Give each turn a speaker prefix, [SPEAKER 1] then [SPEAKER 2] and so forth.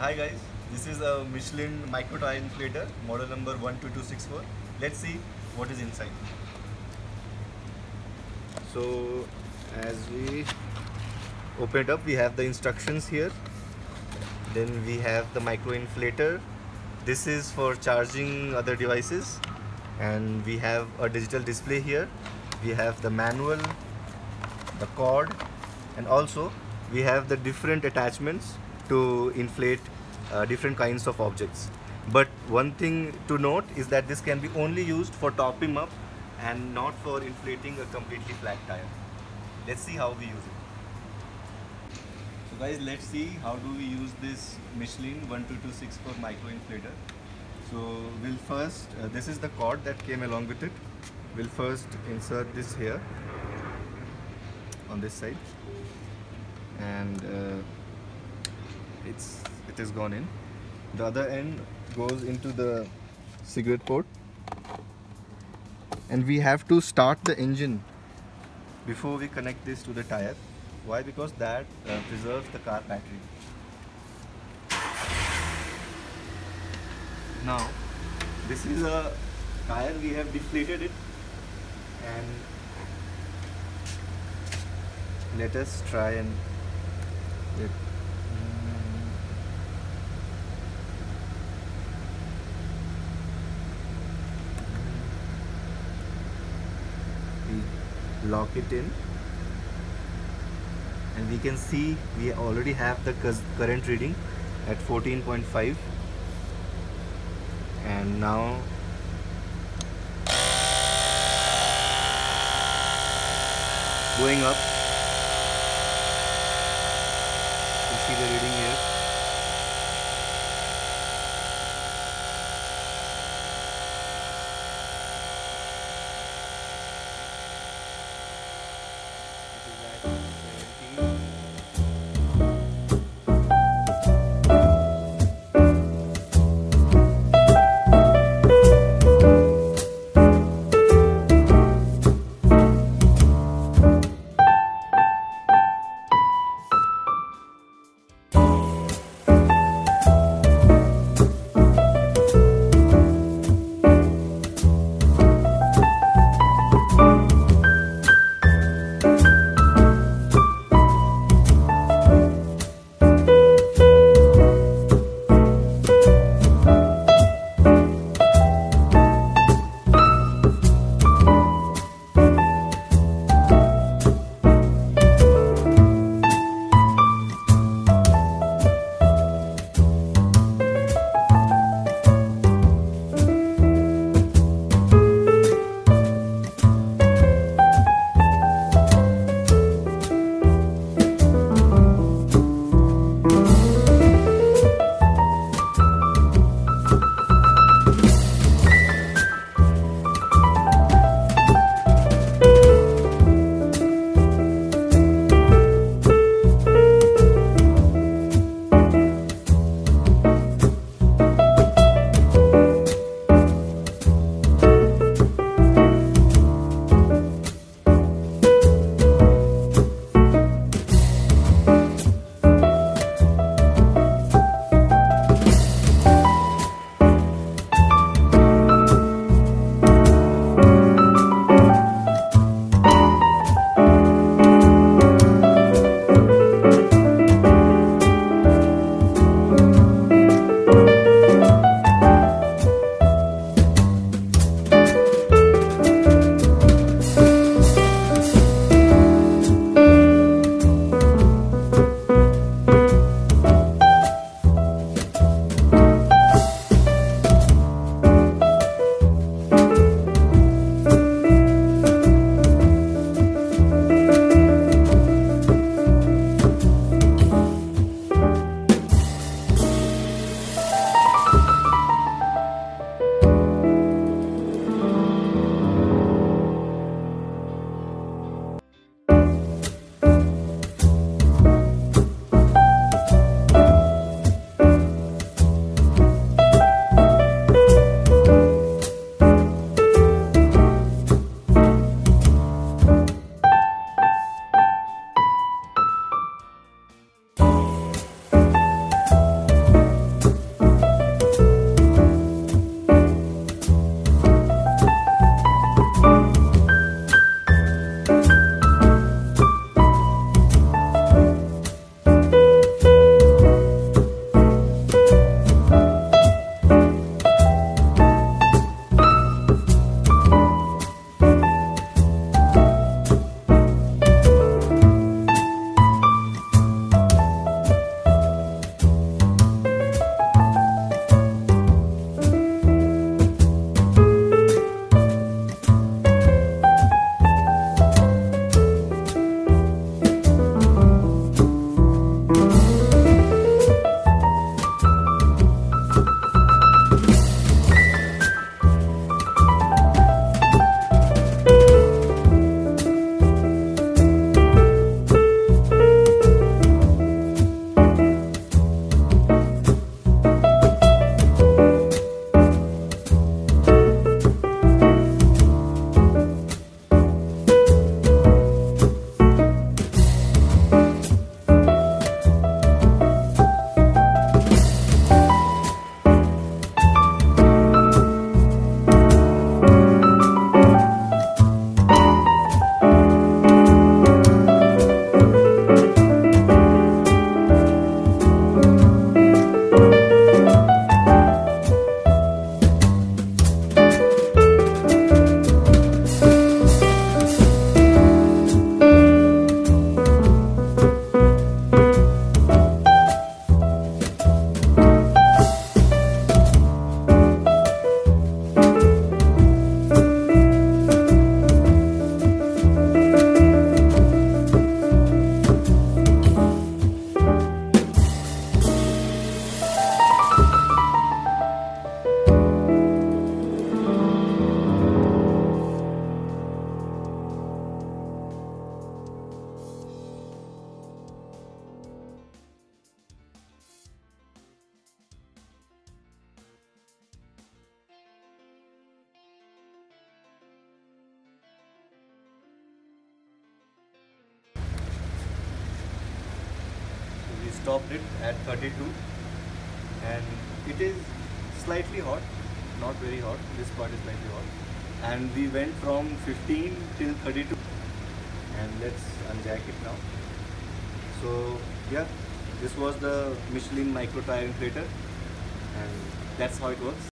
[SPEAKER 1] Hi guys, this is a Michelin micro Tyre inflator, model number 12264. Let's see what is inside. So as we open it up, we have the instructions here. Then we have the micro inflator. This is for charging other devices. And we have a digital display here. We have the manual, the cord, and also we have the different attachments to inflate different kinds of objects. But one thing to note is that this can be only used for topping up and not for inflating a completely flat tire. Let's see how we use it. So guys, let's see how do we use this Michelin 12264 micro inflator. So we'll first, this is the cord that came along with it. We'll first insert this here on this side, and it is gone in. The other end goes into the cigarette port, and we have to start the engine before we connect this to the tire. Why? Because that preserves the car battery. Now this is a tire, we have deflated it, and let us try and we lock it in, and we can see we already have the current reading at 14.5, and now going up. You see the reading here. It is at 17. stopped it at 32 and it is slightly hot, not very hot, this part is slightly hot, and we went from 15 till 32 and let's unjack it now. So yeah, this was the Michelin micro tire inflator and that's how it works.